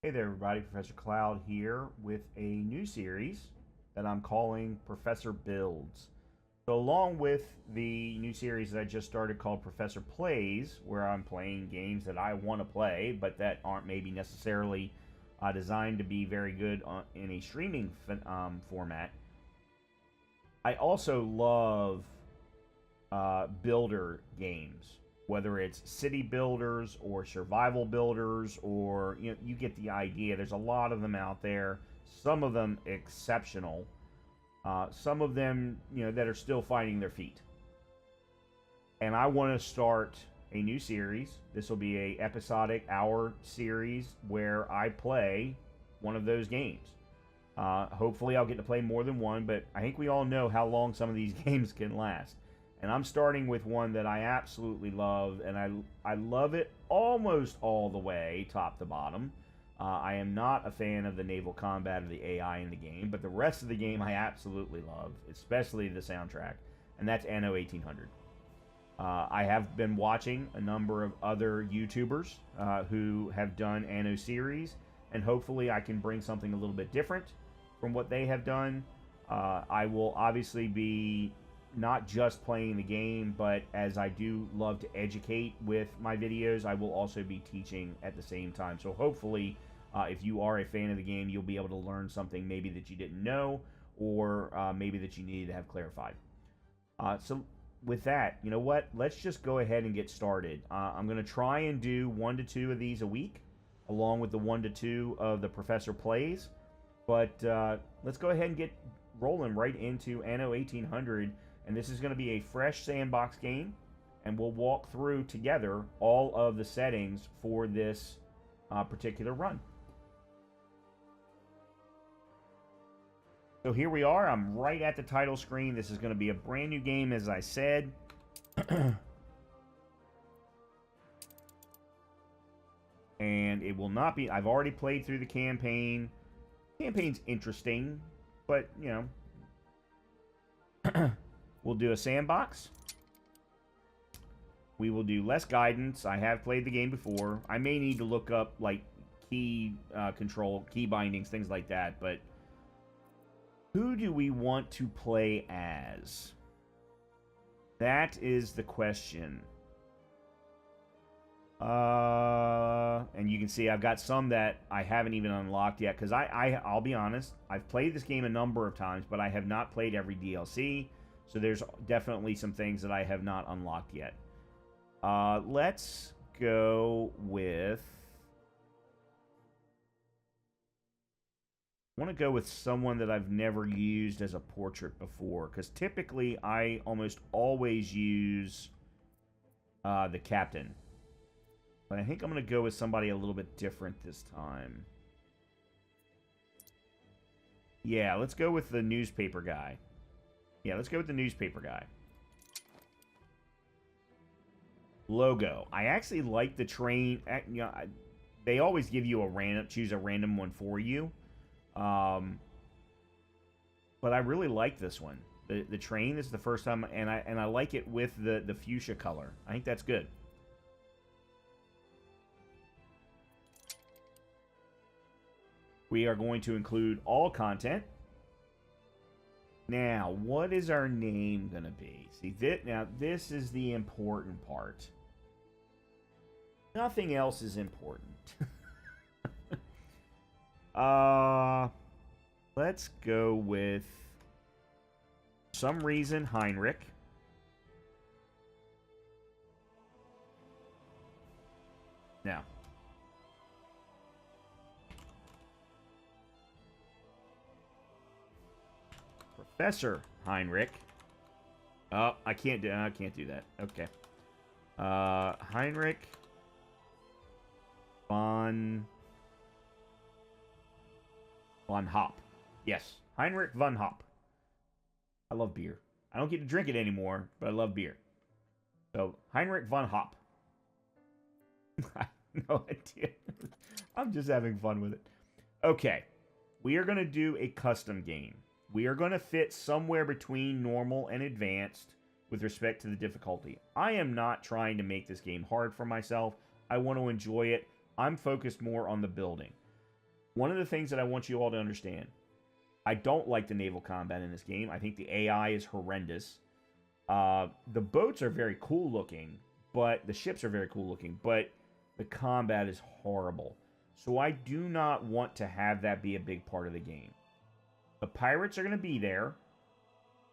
Hey there, everybody. Professor Cloud here with a new series that I'm calling Professor Builds. So, along with the new series that I just started called Professor Plays, where I'm playing games that I want to play but that aren't maybe necessarily designed to be very good in a streaming format, I also love builder games, whether it's city builders or survival builders, or you get the idea. There's a lot of them out there. Some of them exceptional. Some of them, that are still finding their feet. And I want to start a new series. This will be a episodic hour series where I play one of those games. Hopefully, I'll get to play more than one, but I think we all know how long some of these games can last. And I'm starting with one that I absolutely love, and I love it almost all the way, top to bottom. I am not a fan of the naval combat or the AI in the game, but the rest of the game I absolutely love, especially the soundtrack, and that's Anno 1800. I have been watching a number of other YouTubers who have done Anno series, and hopefully I can bring something a little bit different from what they have done. I will obviously be not just playing the game, but as I do love to educate with my videos, I will also be teaching at the same time. So hopefully, if you are a fan of the game, you'll be able to learn something maybe that you didn't know, or maybe that you needed to have clarified. So with that, you know what? Let's just go ahead and get started. I'm going to try and do 1 to 2 of these a week, along with the 1 to 2 of the Professor Plays. But let's go ahead and get rolling right into Anno 1800. And this is going to be a fresh sandbox game, and we'll walk through together all of the settings for this particular run. So here we are. I'm right at the title screen. This is going to be a brand new game, as I said. And it will not be... I've already played through the campaign. The campaign's interesting, but, we'll do a sandbox. We will do less guidance. I have played the game before. I may need to look up, like, key control, key bindings, things like that, but who do we want to play as? That is the question. And you can see I've got some that I haven't even unlocked yet, because I'll be honest, I've played this game a number of times, but I have not played every DLC. So there's definitely some things that I have not unlocked yet. Let's go with... I want to go with someone that I've never used as a portrait before, because typically I almost always use the captain. But I think I'm going to go with somebody a little bit different this time. Yeah, let's go with the newspaper guy. Yeah, let's go with the newspaper guy. Logo. I actually like the train. They always give you a random, choose a random one for you. But I really like this one. The train, this is the first time, and I like it with the fuchsia color. I think that's good. We are going to include all content. Now, what is our name going to be? See, now this is the important part. Nothing else is important. Let's go with, for some reason, Heinrich. Now, Professor Heinrich. Oh, I can't do that. Okay. Heinrich von Hop. Yes, Heinrich von Hop. I love beer. I don't get to drink it anymore, but I love beer. So, Heinrich von Hop. I have no idea. I'm just having fun with it. Okay. We are going to do a custom game. We are going to fit somewhere between normal and advanced with respect to the difficulty. I am not trying to make this game hard for myself. I want to enjoy it. I'm focused more on the building. One of the things that I want you all to understand, I don't like the naval combat in this game. I think the AI is horrendous. The boats are very cool looking, but the ships are very cool looking, but the combat is horrible. So I do not want to have that be a big part of the game. The pirates are going to be there,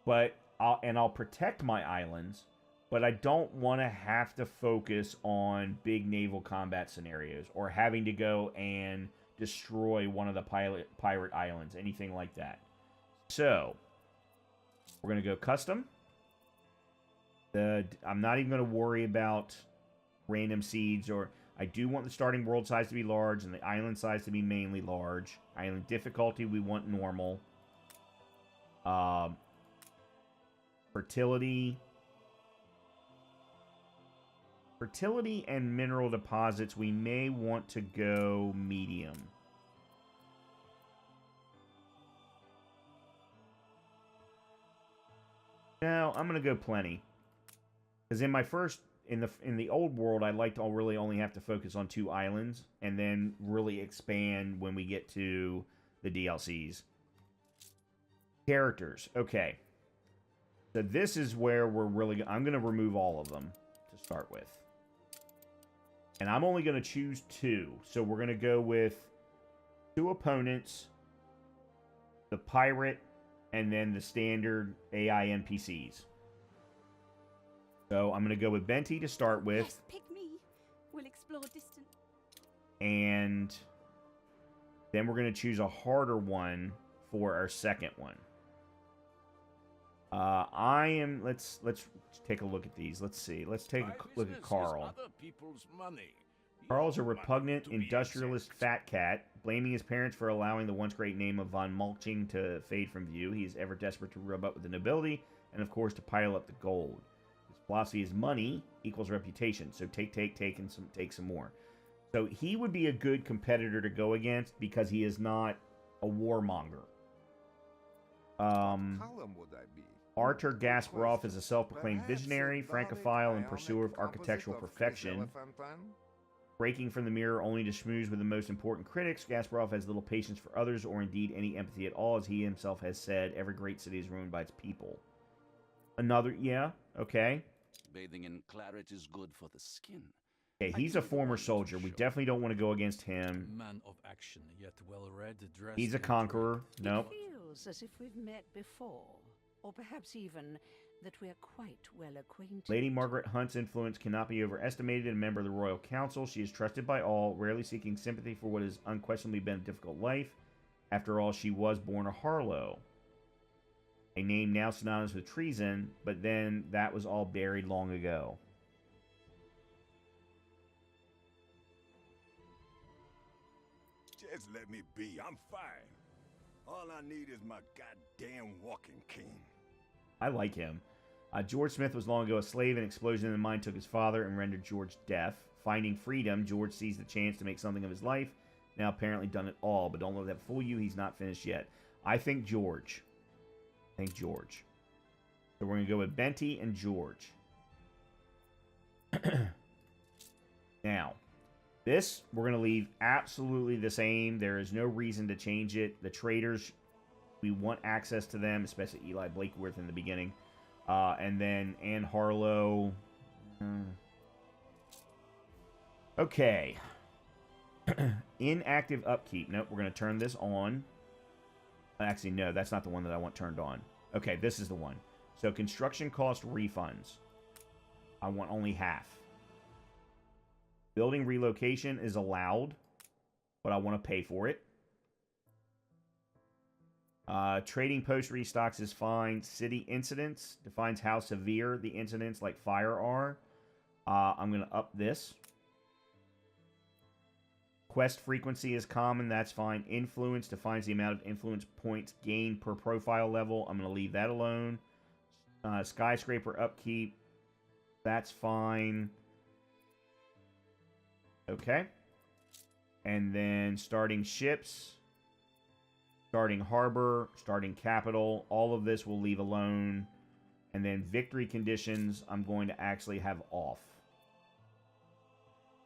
but I'll protect my islands, but I don't want to have to focus on big naval combat scenarios or having to go and destroy one of the pirate islands, anything like that. So, we're going to go custom. I'm not even going to worry about random seeds, or I do want the starting world size to be large and the island size to be mainly large. Island difficulty, we want normal. Fertility and mineral deposits, we may want to go medium. No, I'm going to go plenty. Because in my first, in the old world, I like to really only have to focus on 2 islands and then really expand when we get to the DLCs. Characters. Okay. So this is where we're really... I'm going to remove all of them to start with. And I'm only going to choose 2. So we're going to go with 2 opponents, the pirate, and then the standard AI NPCs. So I'm going to go with Benti to start with. Yes, pick me. We'll explore distant. And then we're going to choose a harder one for our second one. Let's take a look at these. Let's see. Let's take a look at Carl. Carl's a repugnant, industrialist fat cat, blaming his parents for allowing the once great name of von Mulching to fade from view. He is ever desperate to rub up with the nobility, and of course to pile up the gold. His philosophy is money equals reputation, so take, and take some more. So he would be a good competitor to go against because he is not a warmonger. Artur Gasparov is a self-proclaimed visionary, francophile, and pursuer of architectural perfection. Breaking from the mirror only to schmooze with the most important critics, Gasparov has little patience for others or indeed any empathy at all. As he himself has said, every great city is ruined by its people. Another, yeah, okay. Bathing in claret is good for the skin. Okay, he's a former soldier. We definitely don't want to go against him. Man of action, yet well-read, dressed. He's a conqueror. Nope. It feels as if we've met before, or perhaps even that we're quite well acquainted. Lady Margaret Hunt's influence cannot be overestimated. A member of the Royal Council, she is trusted by all, rarely seeking sympathy for what has unquestionably been a difficult life. After all, she was born a Harlow, a name now synonymous with treason, but then that was all buried long ago. Just let me be. I'm fine. All I need is my goddamn walking cane. I like him. George Smith was long ago a slave. An explosion in the mine took his father and rendered George deaf. Finding freedom, George seized the chance to make something of his life. Now apparently done it all, but don't let that fool you. He's not finished yet. I think George. So we're going to go with Benti and George. Now, this we're going to leave absolutely the same. There is no reason to change it. The traders, we want access to them, especially Eli Blakeworth in the beginning. And then Anne Harlow. Okay. Inactive upkeep. Nope, we're going to turn this on. Actually, no, that's not the one that I want turned on. Okay, this is the one. So, construction cost refunds. I want only half. Building relocation is allowed, but I want to pay for it. Trading post restocks is fine. City incidents defines how severe the incidents like fire are. I'm going to up this. Quest frequency is common. That's fine. Influence defines the amount of influence points gained per profile level. I'm going to leave that alone. Skyscraper upkeep. That's fine. Okay. And then starting ships. Starting harbor, starting capital, all of this we'll leave alone. And then victory conditions, I'm going to actually have off.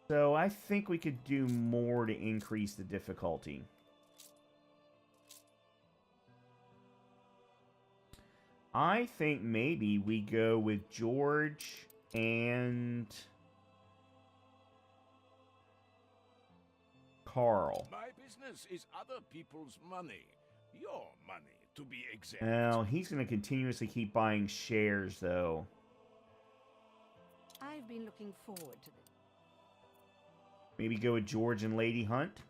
So I think we could do more to increase the difficulty. I think maybe we go with George and Carl. My business is other people's money. Your money, to be exact. Now, he's going to continuously keep buying shares, though. I've been looking forward to this. Maybe go with George and Lady Hunt.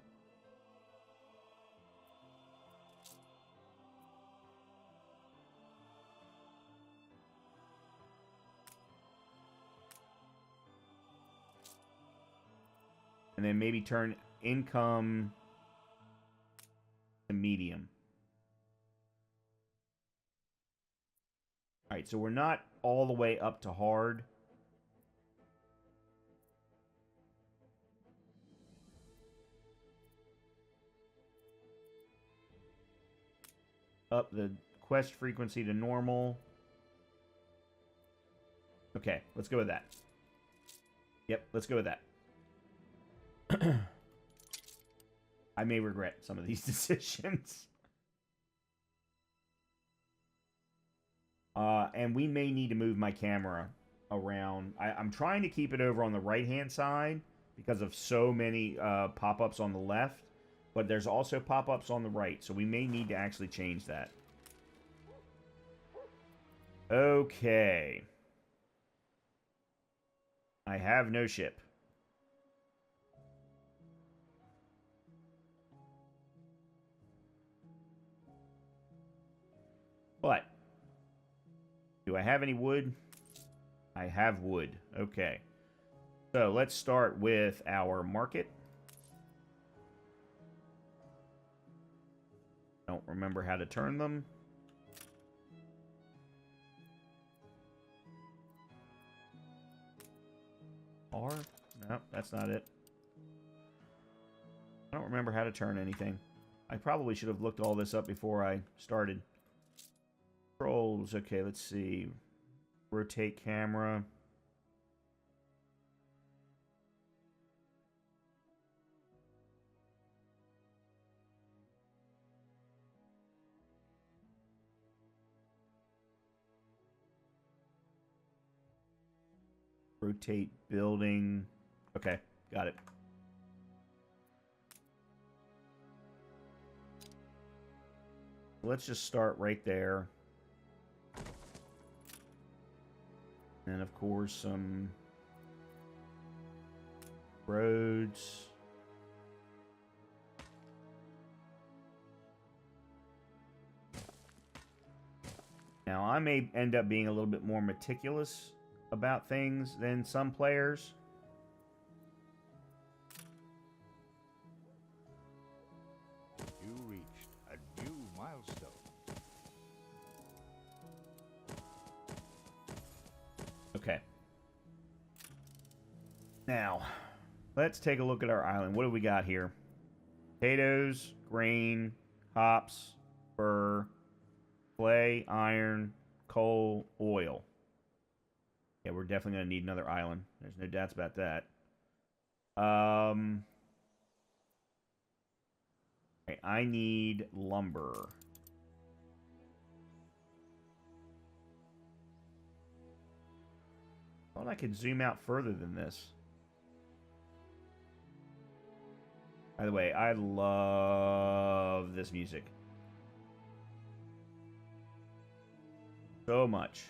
And then maybe turn income to medium. Alright, so we're not all the way up to hard. Up the quest frequency to normal. Okay, let's go with that. Yep, let's go with that. I may regret some of these decisions. And we may need to move my camera around. I'm trying to keep it over on the right-hand side because of so many pop-ups on the left. But there's also pop-ups on the right, so we may need to actually change that. Okay. I have no ship. But, do I have any wood? I have wood. Okay. So, let's start with our market. Don't remember how to turn them. R? No, that's not it. I don't remember how to turn anything. I probably should have looked all this up before I started. Controls. Okay, let's see. Rotate camera. Rotate building. Okay, got it. Let's just start right there. And of course, some roads. Now, I may end up being a little bit more meticulous about things than some players. You reached a new milestone. Okay. Now, let's take a look at our island. What do we got here? Potatoes, grain, hops, fur, clay, iron, coal, oil. Yeah, we're definitely going to need another island. There's no doubts about that. Okay, I need lumber. I thought I could zoom out further than this. By the way, I love this music. So much.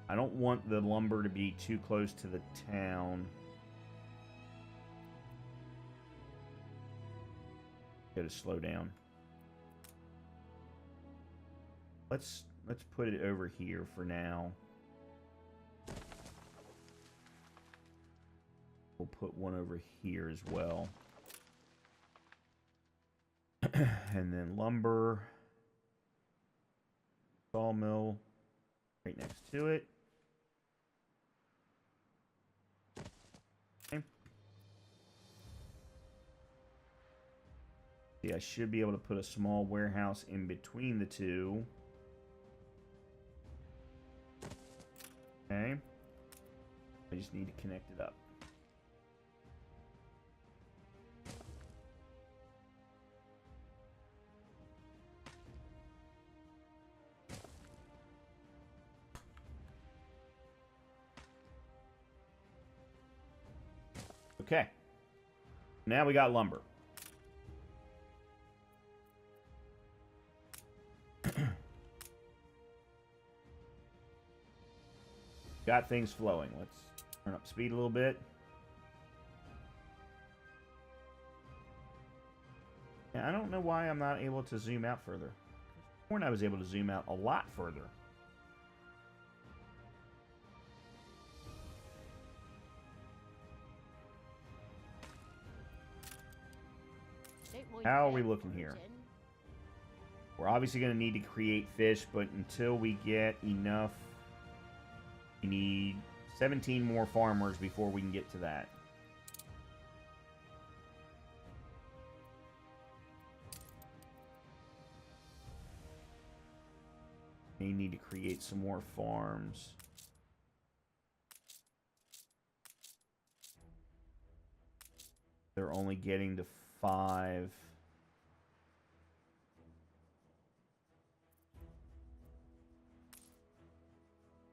I don't want the lumber to be too close to the town. Gotta slow down. Let's put it over here for now. We'll put one over here as well. And then lumber. Sawmill right next to it. Okay. See, I should be able to put a small warehouse in between the two. Okay. I just need to connect it up. Okay. Now we got lumber. Got things flowing. Let's turn up speed a little bit. Yeah, I don't know why I'm not able to zoom out further. Before I was able to zoom out a lot further. How are we looking here? We're obviously going to need to create fish, but until we get enough, we need 17 more farmers before we can get to that. They need to create some more farms. They're only getting to 5.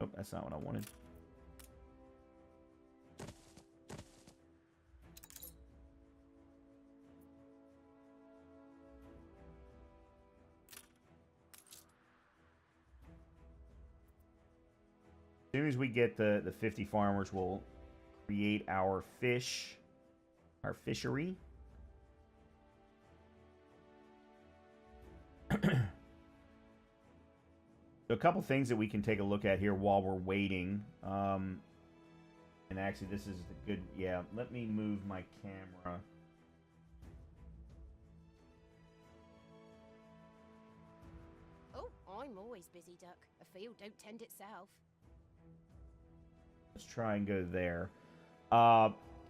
Oh, that's not what I wanted. As soon as we get the 50 farmers, we'll create our fish, our fishery. So a couple things that we can take a look at here while we're waiting. And actually, this is the good... Yeah, let me move my camera. Oh, I'm always busy, Duck. A field don't tend itself. Let's try and go there.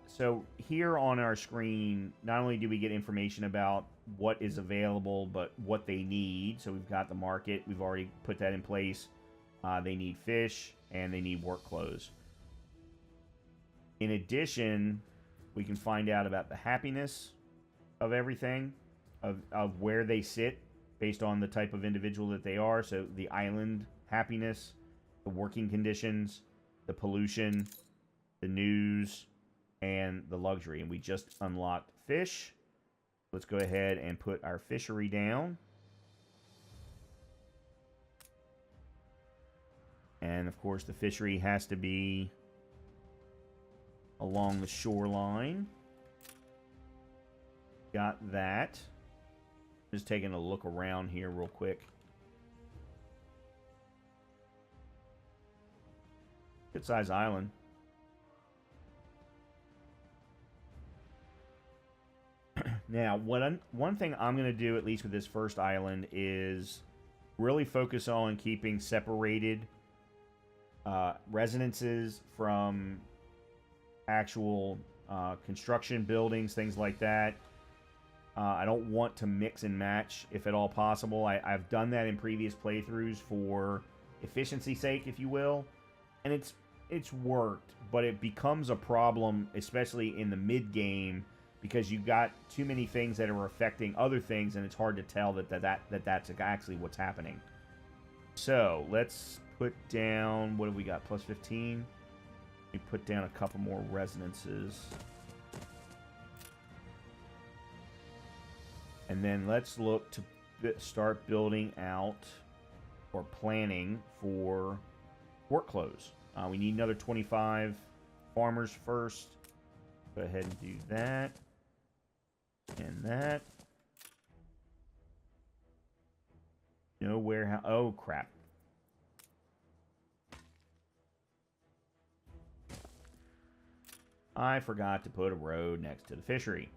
So here on our screen, not only do we get information about what is available, but what they need. So we've got the market. We've already put that in place. They need fish, and they need work clothes. In addition, we can find out about the happiness of everything, of where they sit, based on the type of individual that they are. So the island happiness, the working conditions, the pollution, the news, and the luxury. And we just unlocked fish. Let's go ahead and put our fishery down. And of course, the fishery has to be along the shoreline. Got that. Just taking a look around here real quick. Good size island. Now, one thing I'm going to do, at least with this first island, is really focus on keeping separated residences from actual construction buildings, things like that. I don't want to mix and match if at all possible. I've done that in previous playthroughs for efficiency's sake, if you will, and it's worked, but it becomes a problem, especially in the mid-game, because you've got too many things that are affecting other things, and it's hard to tell that's actually what's happening. So, let's put down, what have we got, plus 15? We put down a couple more resonances. And then let's look to start building out or planning for work clothes. We need another 25 farmers first. Go ahead and do that. And that. No warehouse. Oh, crap. I forgot to put a road next to the fishery.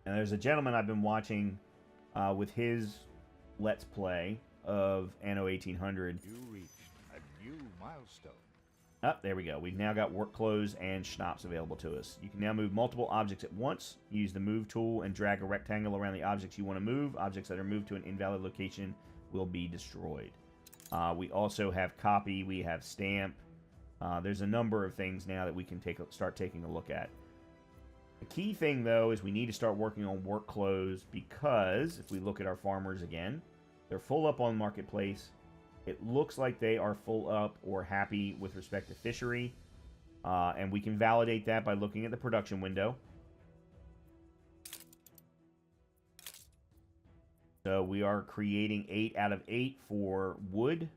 And there's a gentleman I've been watching with his Let's Play of Anno 1800. You reached a new milestone. Oh, there we go. We've now got work clothes and schnapps available to us. You can now move multiple objects at once. Use the move tool and drag a rectangle around the objects you want to move. Objects that are moved to an invalid location will be destroyed. We also have copy. We have stamp. There's a number of things now that we can start taking a look at. The key thing, though, is we need to start working on work clothes, because if we look at our farmers again, they're full up on marketplace. It looks like they are full up or happy with respect to fishery. And we can validate that by looking at the production window. So we are creating 8 out of 8 for wood.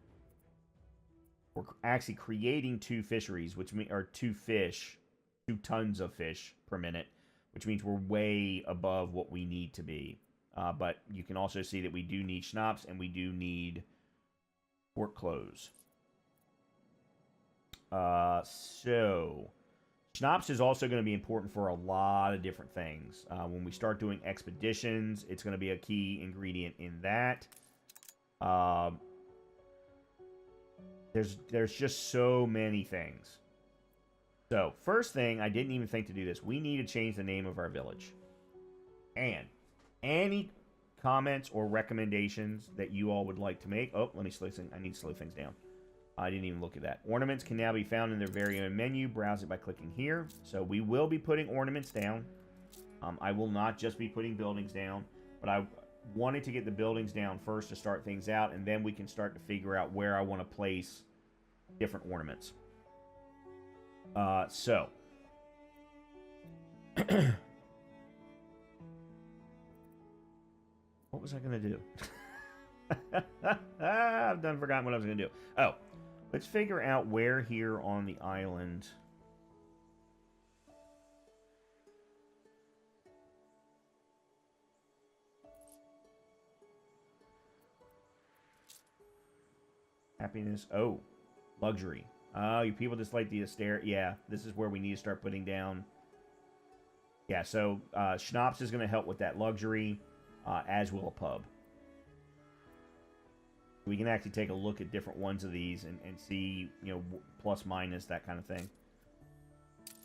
We're actually creating 2 fisheries, which mean, or 2 fish, 2 tons of fish per minute, which means we're way above what we need to be. But you can also see that we do need schnapps and we do need work clothes. So schnapps is also going to be important for a lot of different things. When we start doing expeditions, it's going to be a key ingredient in that. There's just so many things. So, first thing, I didn't even think to do this. We need to change the name of our village. And any comments or recommendations that you all would like to make. Oh, let me slow things. I need to slow things down. I didn't even look at that. Ornaments can now be found in their very own menu. Browse it by clicking here. So we will be putting ornaments down. I will not just be putting buildings down, but I wanted to get the buildings down first to start things out, and then we can start to figure out where I want to place different ornaments. So what was I going to do? I've done forgotten what I was going to do. Oh, let's figure out where here on the island. Happiness. Oh, luxury. Oh, you people just like the austere. Yeah, this is where we need to start putting down. Yeah, so schnapps is going to help with that luxury, as will a pub. We can actually take a look at different ones of these and see, you know, plus, minus, that kind of thing.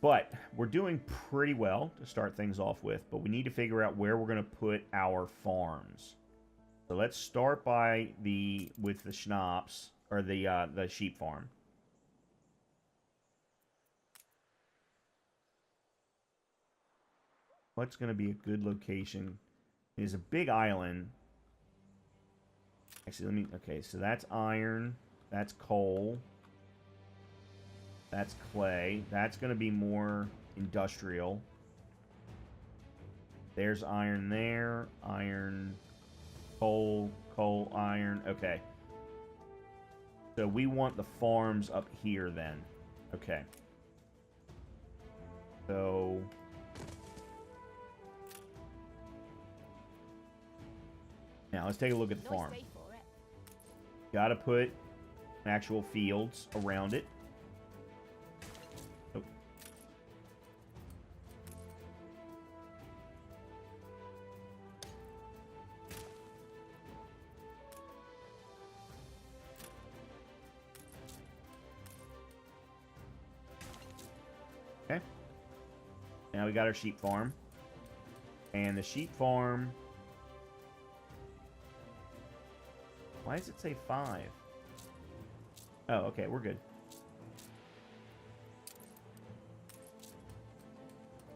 But we're doing pretty well to start things off with, but we need to figure out where we're going to put our farms. So let's start with the schnapps, or the sheep farm. What's going to be a good location? It is a big island. Actually, okay, so that's iron, that's coal, that's clay, that's going to be more industrial. There's iron there, iron, coal, coal, iron, okay. So we want the farms up here then. Okay. So now let's take a look at the farm. Gotta put actual fields around it. Oh. Okay. Now we got our sheep farm. And the sheep farm... Why does it say 5? Oh, okay, we're good.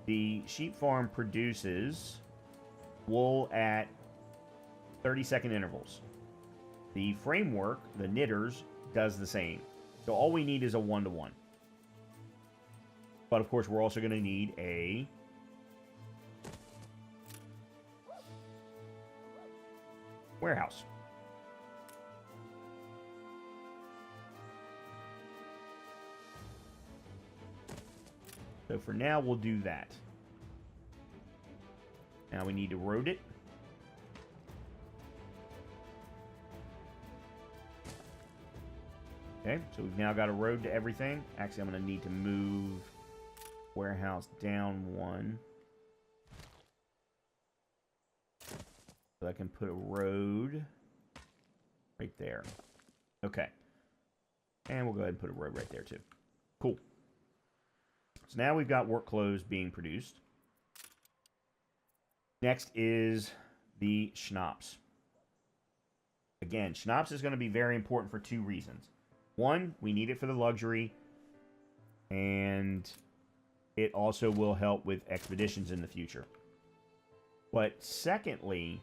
The sheep farm produces wool at 30-second intervals. The framework, the knitters, does the same. So all we need is a 1-to-1. But of course, we're also going to need a warehouse. So for now, we'll do that. Now we need to road it. Okay, so we've now got a road to everything. Actually, I'm going to need to move warehouse down 1. So I can put a road right there. Okay. And we'll go ahead and put a road right there too. Cool. So now we've got work clothes being produced. Next is the schnapps. Again, schnapps is going to be very important for two reasons. One, we need it for the luxury, and it also will help with expeditions in the future. But secondly,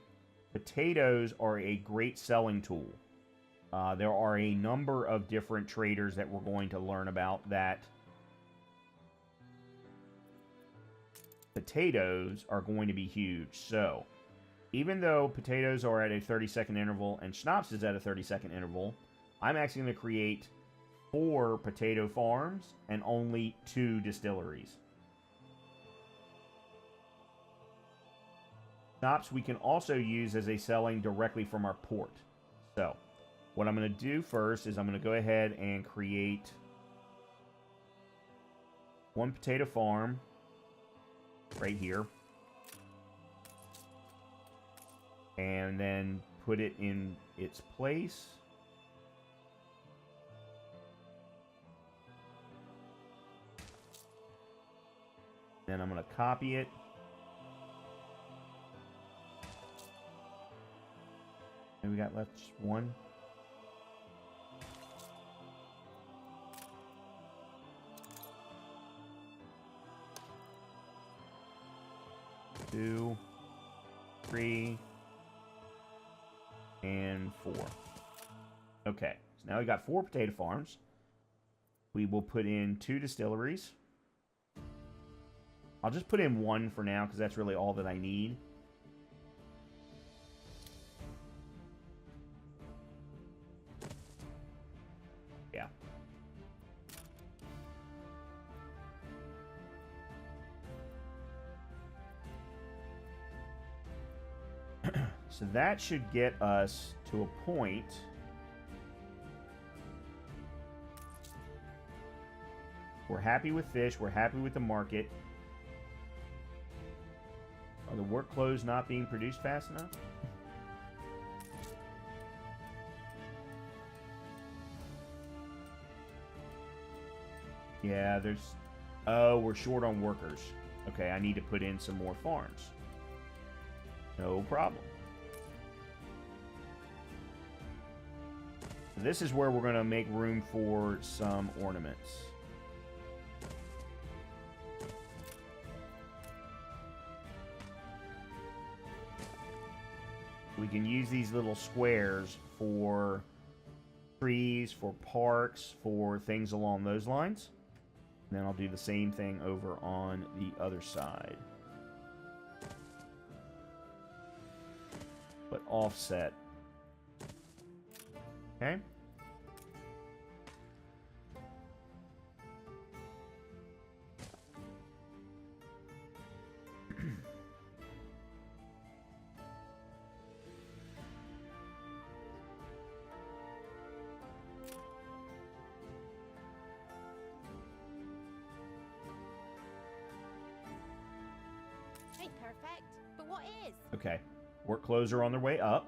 potatoes are a great selling tool. There are a number of different traders that we're going to learn about that potatoes are going to be huge. So, even though potatoes are at a 30-second interval and schnapps is at a 30-second interval, I'm actually going to create 4 potato farms and only 2 distilleries. Schnapps we can also use as a selling directly from our port. So, what I'm going to do first is I'm going to go ahead and create 1 potato farm right here. And then put it in its place. Then I'm going to copy it. And we got left just 1. Two, 3, and 4. Okay, so now we got 4 potato farms. We will put in 2 distilleries. I'll just put in 1 for now because that's really all that I need. Yeah. So that should get us to a point we're happy with fish, we're happy with the market. Are the work clothes not being produced fast enough? Yeah, there's... Oh, we're short on workers. Okay, I need to put in some more farms. No problem. This is where we're going to make room for some ornaments. We can use these little squares for trees, for parks, for things along those lines. And then I'll do the same thing over on the other side. But offset. Okay. Ain't perfect, but what is? Okay. Work clothes are on their way up.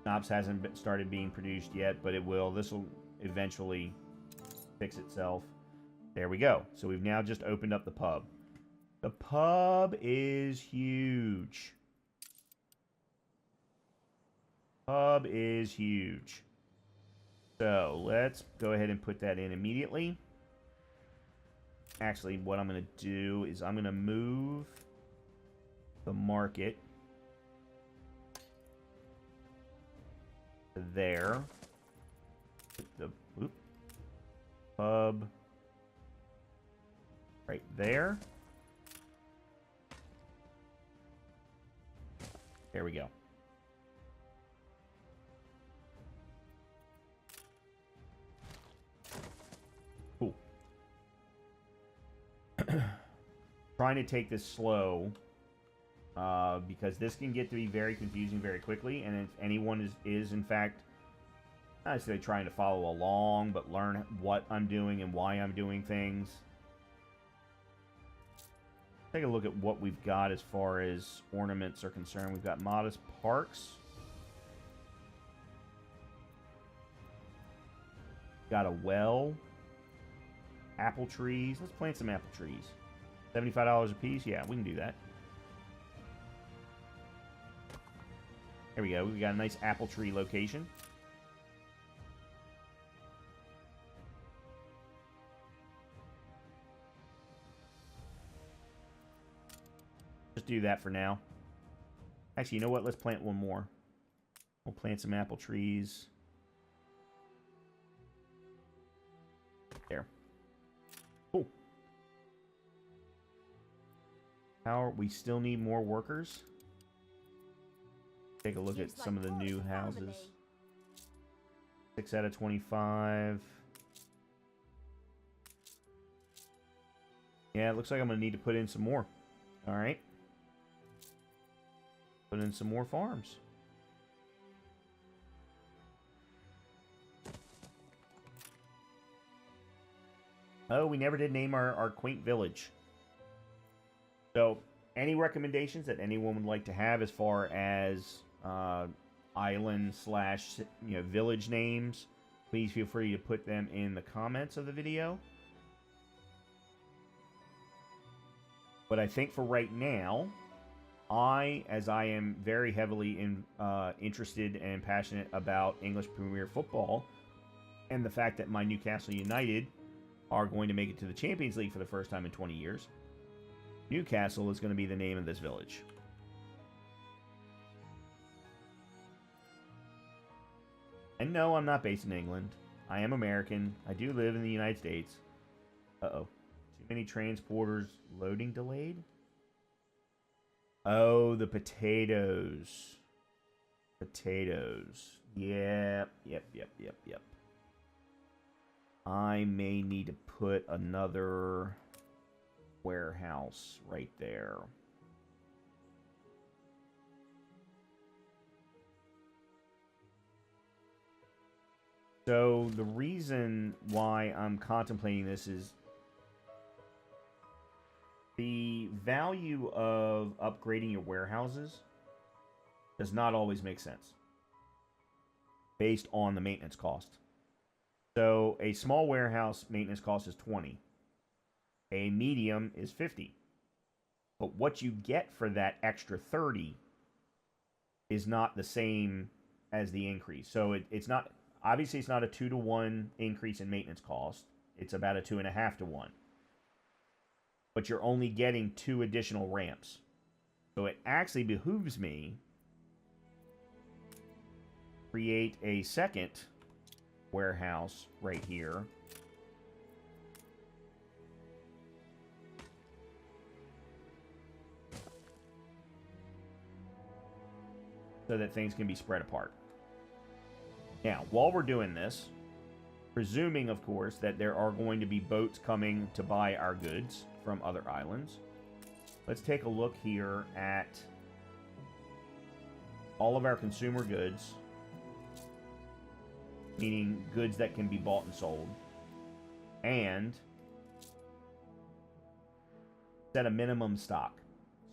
Knobs hasn't started being produced yet, but it will. This will eventually fix itself. There we go. So we've now just opened up the pub. The pub is huge. Pub is huge. So let's go ahead and put that in immediately. Actually, what I'm going to do is I'm going to move the market to there. Put the pub right there. There we go. Cool. Trying to take this slow because this can get to be very confusing very quickly, and if anyone is in fact not necessarily trying to follow along but learn what I'm doing and why I'm doing things, take a look at what we've got as far as ornaments are concerned. We've got modest parks, got a well, apple trees. Let's plant some apple trees. $75 a piece. Yeah, we can do that. There we go. We got a nice apple tree location. Just do that for now. Actually, you know what? Let's plant one more. We'll plant some apple trees. There. Cool. We still need more workers. Take a look at some of the new houses. 6 out of 25. Yeah, it looks like I'm going to need to put in some more. Alright. Put in some more farms. Oh, we never did name our quaint village. So, any recommendations that anyone would like to have as far as island slash village names, please feel free to put them in the comments of the video. But I think for right now, as I am very heavily interested and passionate about English Premier Football, and the fact that my Newcastle United are going to make it to the Champions League for the first time in 20 years, Newcastle is going to be the name of this village. And no, I'm not based in England. I am American. I do live in the United States. Uh-oh. Too many transporters. Loading delayed? Oh, the potatoes. Potatoes. Yep. I may need to put another warehouse right there. So the reason why I'm contemplating this is the value of upgrading your warehouses does not always make sense based on the maintenance cost. So a small warehouse maintenance cost is 20. A medium is 50. But what you get for that extra 30 is not the same as the increase. So it's not, obviously it's not a 2-to-1 increase in maintenance cost. It's about a 2.5-to-1. But you're only getting 2 additional ramps. So it actually behooves me to create a second warehouse right here. So that things can be spread apart. Now, while we're doing this, presuming, of course, that there are going to be boats coming to buy our goods from other islands, let's take a look here at all of our consumer goods, meaning goods that can be bought and sold, and set a minimum stock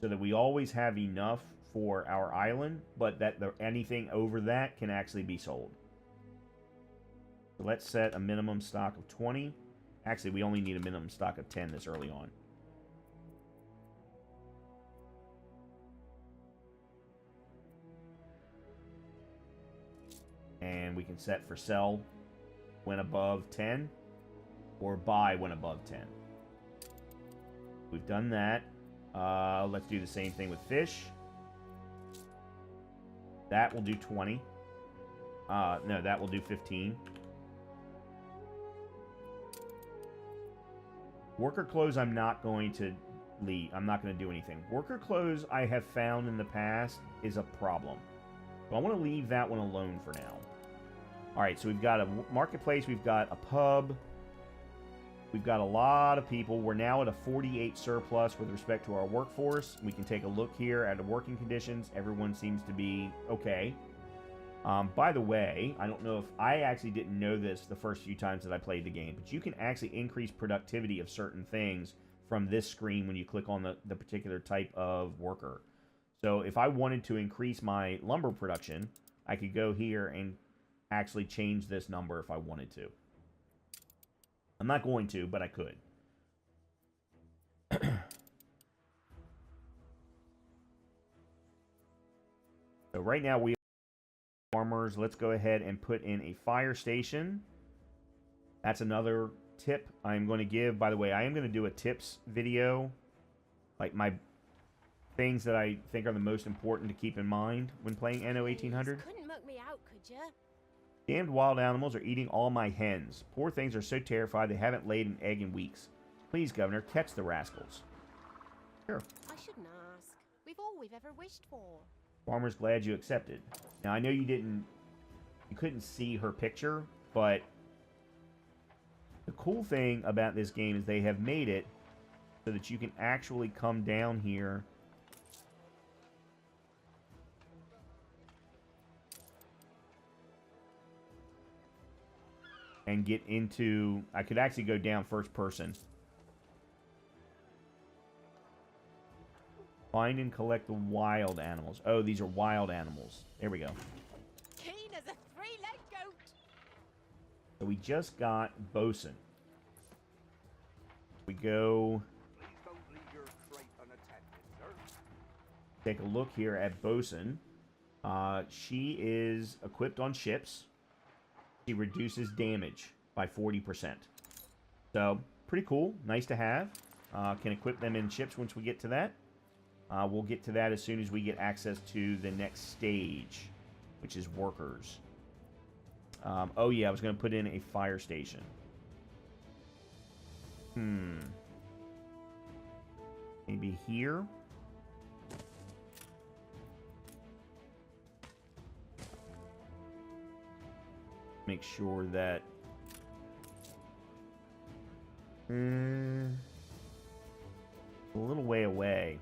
so that we always have enough for our island, but that anything over that can actually be sold. So let's set a minimum stock of 20. Actually, we only need a minimum stock of 10 this early on. And we can set for sell when above 10 or buy when above 10. We've done that. Let's do the same thing with fish. That will do 20. No, that will do 15. Worker clothes, I'm not going to leave. I'm not going to do anything. Worker clothes, I have found in the past, is a problem. So I want to leave that one alone for now. Alright, so we've got a marketplace. We've got a pub. We've got a lot of people. We're now at a 48 surplus with respect to our workforce. We can take a look here at the working conditions. Everyone seems to be okay. By the way, I don't know if I actually didn't know this the first few times that I played the game, but you can actually increase productivity of certain things from this screen when you click on the particular type of worker. So if I wanted to increase my lumber production, I could go here and actually change this number if I wanted to. I'm not going to, but I could. So right now we Farmers, let's go ahead and put in a fire station. That's another tip I'm going to give. By the way, I am going to do a tips video. Like my things that I think are the most important to keep in mind when playing Anno 1800. Couldn't muck me out, could ya? Damned wild animals are eating all my hens. Poor things are so terrified they haven't laid an egg in weeks. Please, Governor, catch the rascals. Sure. I shouldn't ask. We've all we've ever wished for. Farmer's glad you accepted. Now, I know you couldn't see her picture, but the cool thing about this game is they have made it so that you can actually come down here and get into... I could actually go down first person. Find and collect the wild animals. Oh, these are wild animals. There we go. Keen as a three-legged goat. So we just got Bosun. We go... Please don't leave your crate unattended, sir. Take a look here at Bosun. She is equipped on ships. She reduces damage by 40%. So, pretty cool. Nice to have. Can equip them in ships once we get to that. We'll get to that as soon as we get access to the next stage, which is workers. Oh yeah, I was going to put in a fire station. Maybe here? Make sure that... a little way away.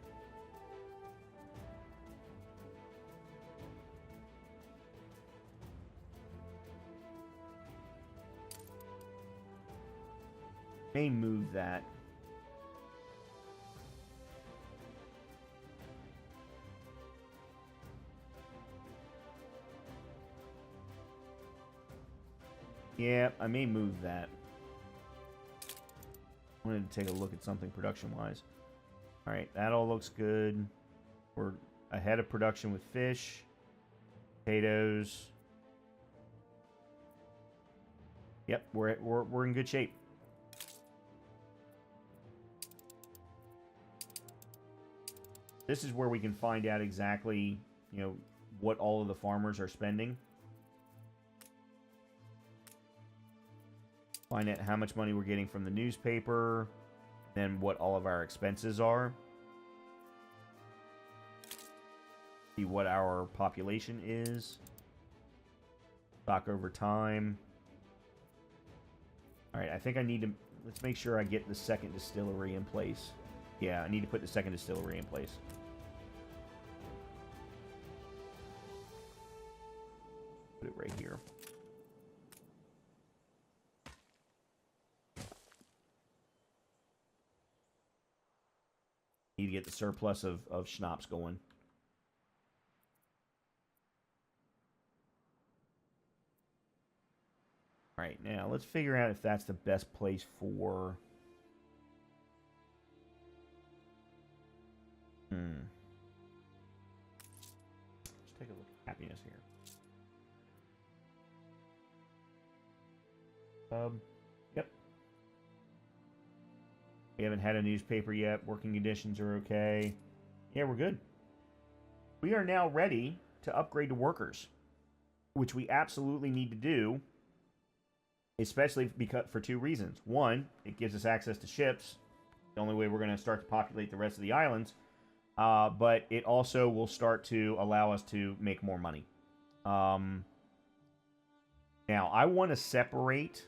May move that. Yeah, I may move that. I wanted to take a look at something production-wise. Alright, that all looks good. We're ahead of production with fish, potatoes. Yep, we're in good shape. This is where we can find out exactly, you know, what all of the farmers are spending. Find out how much money we're getting from the newspaper, then what all of our expenses are. See what our population is. Stock over time. Alright, I think I need to... Let's make sure I get the second distillery in place. Yeah, I need to put the second distillery in place. Put it right here. Need to get the surplus of schnapps going. Alright, now let's figure out if that's the best place for... Let's take a look at happiness here. Yep. We haven't had a newspaper yet. Working conditions are okay. Yeah, we're good. We are now ready to upgrade to workers, which we absolutely need to do, especially because for two reasons. One, it gives us access to ships. The only way we're going to start to populate the rest of the islands. But it also will start to allow us to make more money. Now, I want to separate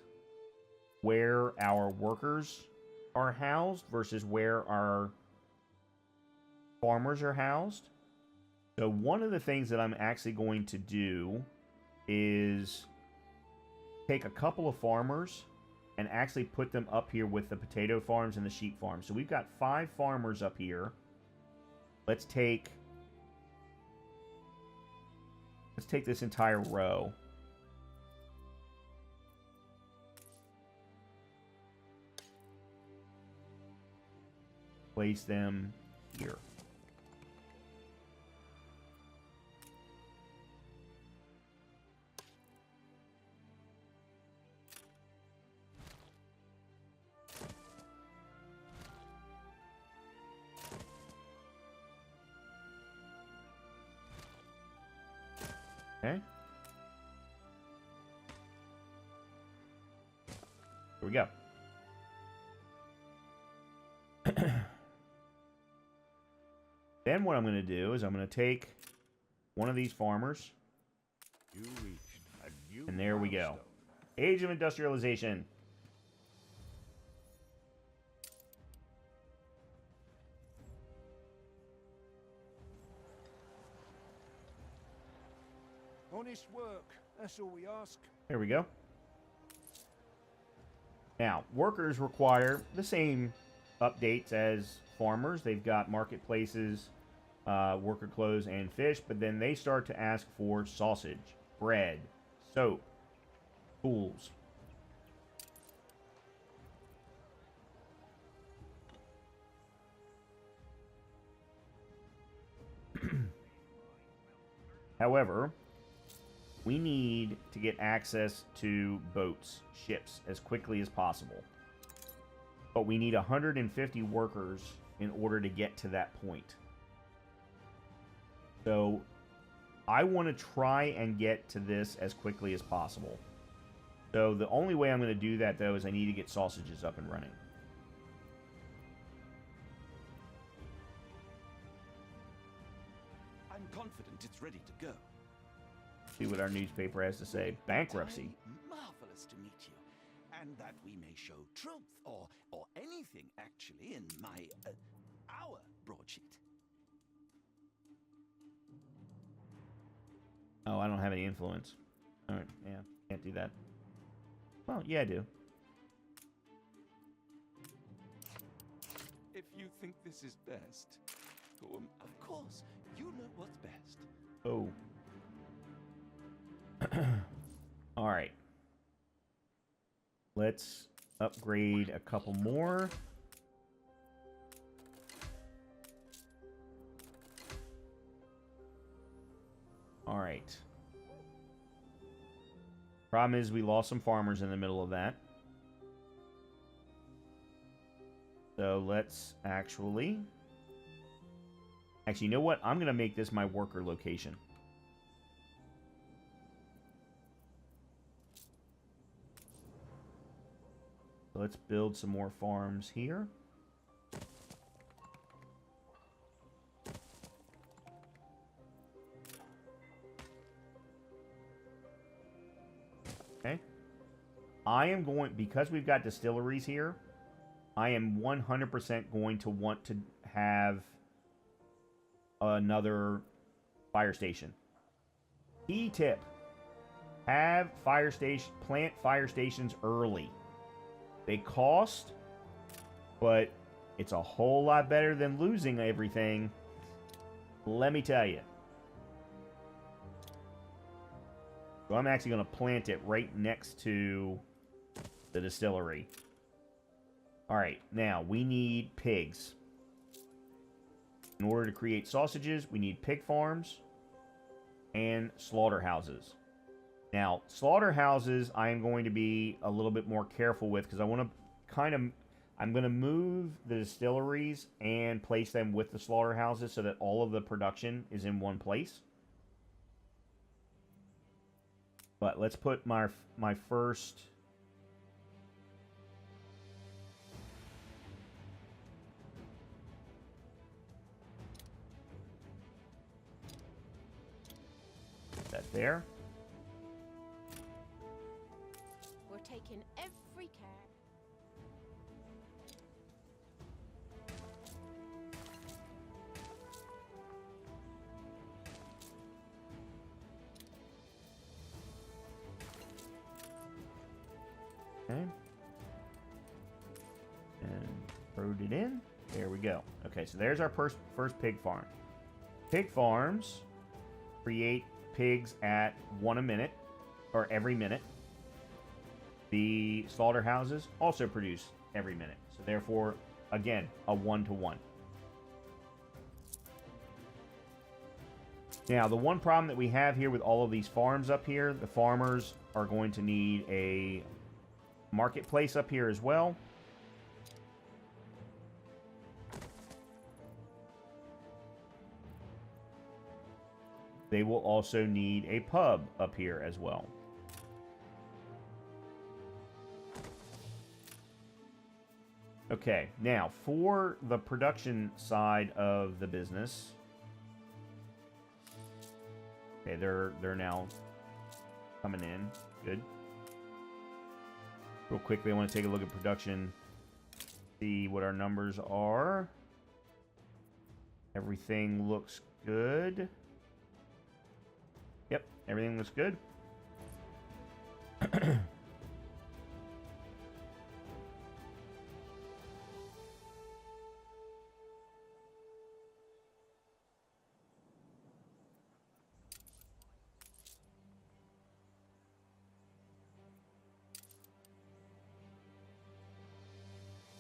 where our workers are housed versus where our farmers are housed. So one of the things that I'm actually going to do is take a couple of farmers and actually put them up here with the potato farms and the sheep farms. So we've got 5 farmers up here. Let's take this entire row. Place them here. Okay. Here we go. Then what I'm going to do is I'm going to take one of these farmers. You reached a new And there we go. milestone. Age of industrialization. Honest work, that's all we ask. There we go. Now, workers require the same updates as farmers. They've got marketplaces, worker clothes, and fish, but then they start to ask for sausage, bread, soap, tools. However, we need to get access to boats, ships, as quickly as possible. But we need 150 workers in order to get to that point. So, I want to try and get to this as quickly as possible. So, the only way I'm going to do that, though, is I need to get sausages up and running. I'm confident it's ready to go. See what our newspaper has to say. Bankruptcy. Marvelous to meet you, and that we may show truth or anything actually in my our broadsheet. Oh, I don't have any influence. Alright, yeah, can't do that. Well, yeah, I do. If you think this is best, of course, you know what's best. Oh. Alright. Let's upgrade a couple more. Alright. Problem is we lost some farmers in the middle of that. So let's actually, you know what? I'm going to make this my worker location. So let's build some more farms here. Okay. I am going, because we've got distilleries here, I am 100% going to want to have another fire station. Key tip. Have plant fire stations early. They cost, but it's a whole lot better than losing everything. Let me tell you. So I'm actually going to plant it right next to the distillery. Alright, now we need pigs. In order to create sausages, we need pig farms and slaughterhouses. Now, slaughterhouses I am going to be a little bit more careful with because I want to I'm going to move the distilleries and place them with the slaughterhouses so that all of the production is in one place. But let's put my first that there. We're taking every care. Okay. And throwed it in. There we go. Okay, so there's our first pig farm. Pig farms create pigs at 1 a minute, or every minute. The slaughterhouses also produce every minute. So therefore, again, a 1-to-1. Now, the one problem that we have here with all of these farms up here, the farmers are going to need a marketplace up here as well. they will also need a pub up here as well. Okay, now for the production side of the business. Okay, they're now coming in. Good. Real quickly, I want to take a look at production. See what our numbers are. Everything looks good. Yep, everything looks good.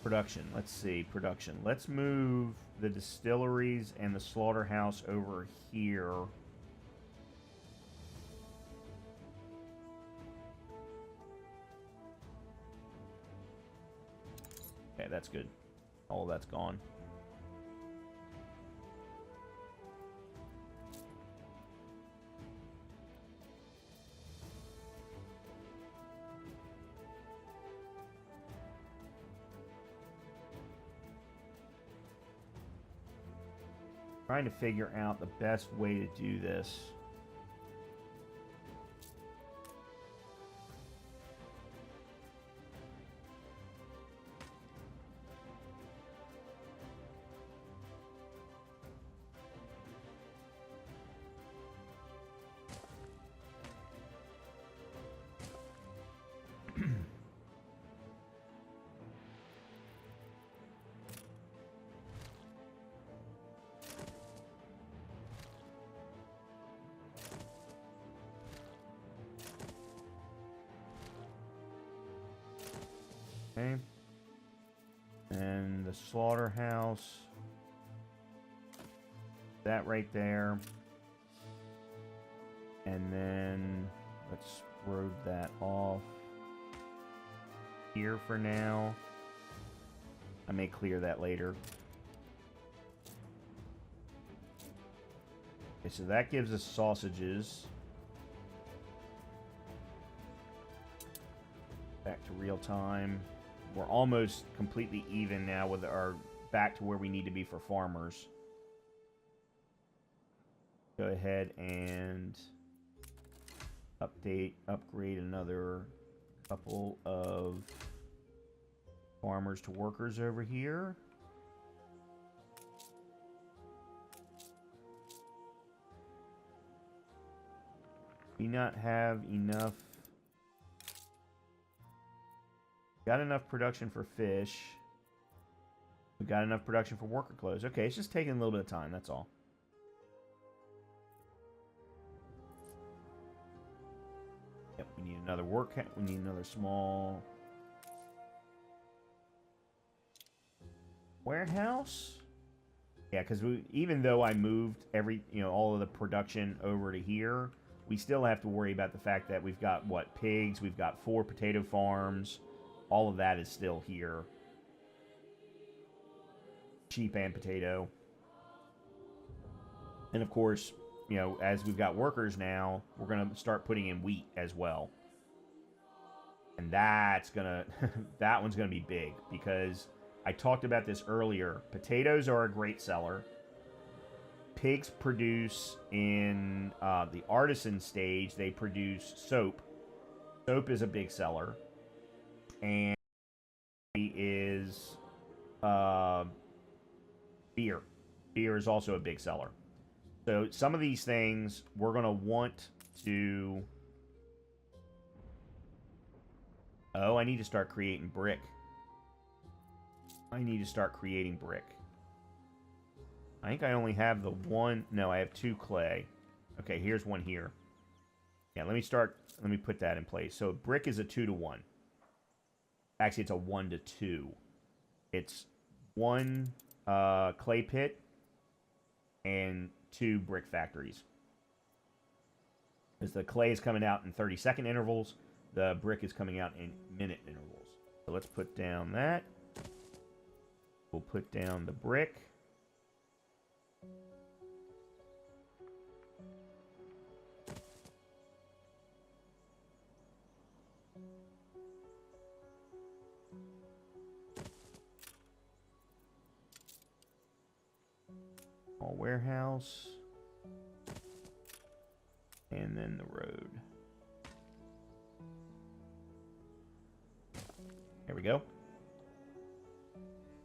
Production. Let's see. Production. Let's move the distilleries and the slaughterhouse over here. Okay, that's good. All of that's gone. Trying to figure out the best way to do this. Okay. And the slaughterhouse. That right there. And then let's road that off here for now. I may clear that later. Okay, so that gives us sausages. Back to real time. We're almost completely even now with our back to where we need to be for farmers. Go ahead and upgrade another couple of farmers to workers over here. We not have enough. Got enough production for fish. We got enough production for worker clothes. Okay, it's just taking a little bit of time, that's all. Yep, we need another we need another small warehouse. Yeah, because even though I moved all of the production over to here, we still have to worry about the fact that we've got pigs, we've got 4 potato farms. All of that is still here. Sheep and potato. And of course, as we've got workers now, we're going to start putting in wheat as well. And that's going to, that one's going to be big because I talked about this earlier. Potatoes are a great seller. Pigs produce in the artisan stage, they produce soap. Soap is a big seller. And is beer. Beer is also a big seller. So some of these things we're going to want to... Oh, I need to start creating brick. I need to start creating brick. I think I only have the one... No, I have 2 clay. Okay, here's one here. Yeah, let me put that in place. So brick is a 2-to-1. Actually, it's a 1-to-2. It's 1 clay pit and 2 brick factories. Because the clay is coming out in 30-second intervals, the brick is coming out in minute intervals. So let's put down that. We'll put down the brick. warehouse. And then the road. There we go.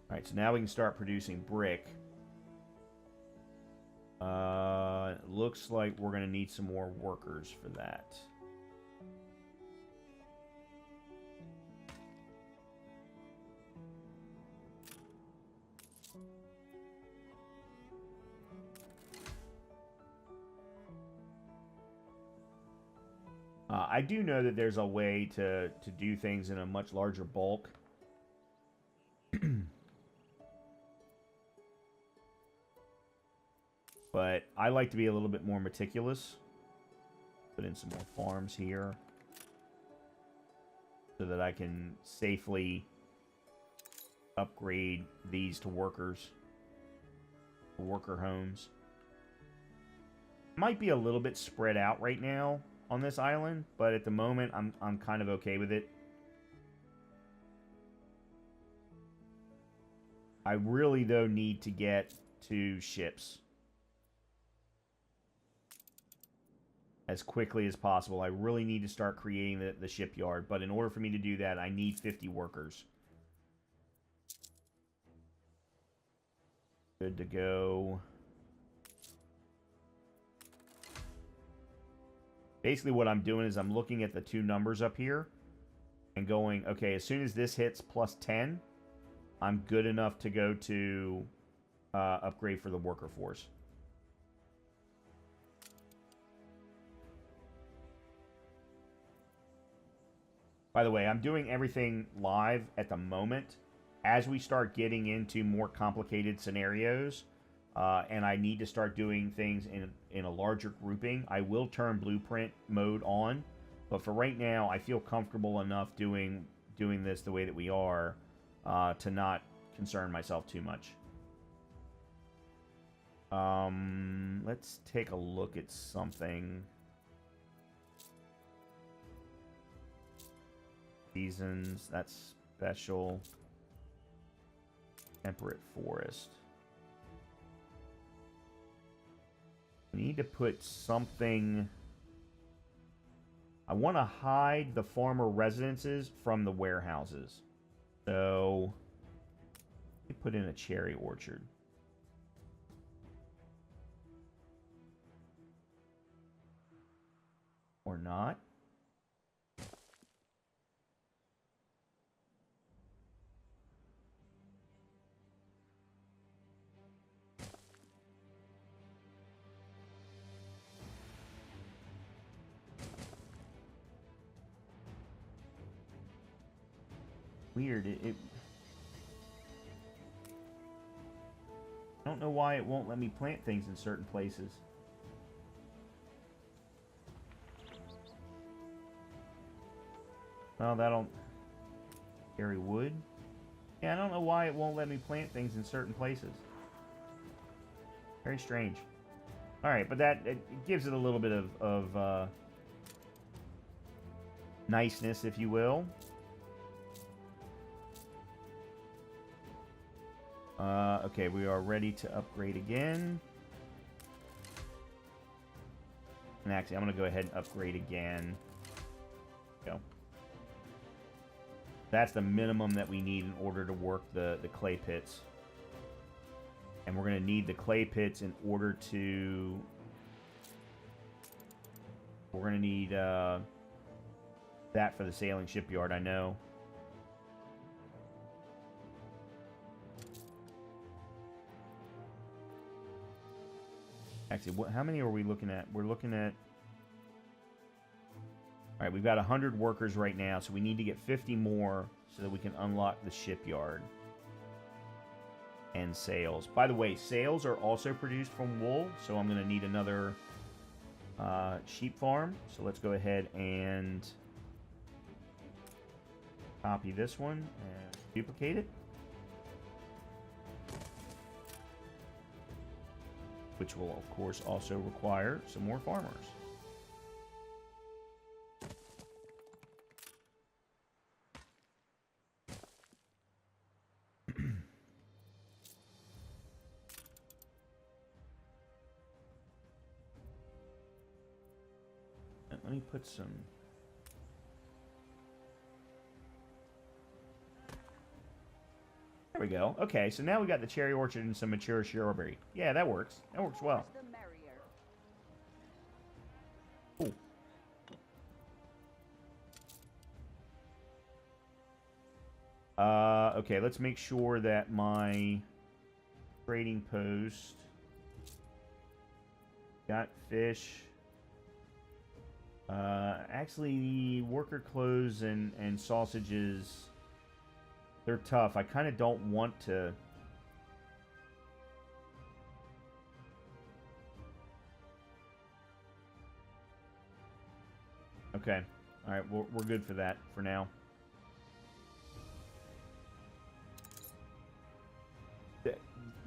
Alright, so now we can start producing brick. Looks like we're going to need some more workers for that. I do know that there's a way to do things in a much larger bulk. But I like to be a little bit more meticulous. Put in some more farms here. So that I can safely upgrade these to workers. Worker homes. Might be a little bit spread out right now on this island, but at the moment I'm kind of okay with it. I really though need to get to ships as quickly as possible. I really need to start creating the shipyard, but in order for me to do that, I need 50 workers. Good to go. Basically what I'm doing is I'm looking at the two numbers up here and going, okay, as soon as this hits plus 10, I'm good enough to go to upgrade for the worker force. By the way, I'm doing everything live at the moment. As we start getting into more complicated scenarios, and I need to start doing things in a larger grouping, I will turn blueprint mode on. But for right now, I feel comfortable enough doing this the way that we are to not concern myself too much. Let's take a look at something. Seasons, that's special. Temperate forest. We need to put something. I want to hide the farmer residences from the warehouses. So, let me put in a cherry orchard. Or not. Weird. I don't know why it won't let me plant things in certain places. Well, that'll carry wood. Yeah, I don't know why it won't let me plant things in certain places. Very strange. All right, but it gives it a little bit of niceness, if you will. Okay, we are ready to upgrade again. And actually, I'm going to go ahead and upgrade again. Go. That's the minimum that we need in order to work the clay pits. And we're going to need the clay pits in order to... We're going to need that for the sailing shipyard, I know. Actually, how many are we looking at? We're looking at... Alright, we've got 100 workers right now, so we need to get 50 more so that we can unlock the shipyard. And sails. By the way, sails are also produced from wool, so I'm going to need another sheep farm. So let's go ahead and copy this one and duplicate it. Which will, of course, also require some more farmers. put some... There we go. Okay, so now we got the cherry orchard and some mature strawberry. Yeah, that works. That works well. Cool. Okay, let's make sure that my trading post got fish. Actually, worker clothes and sausages, they're tough. I kind of don't want to... Okay. Alright, we're good for that for now.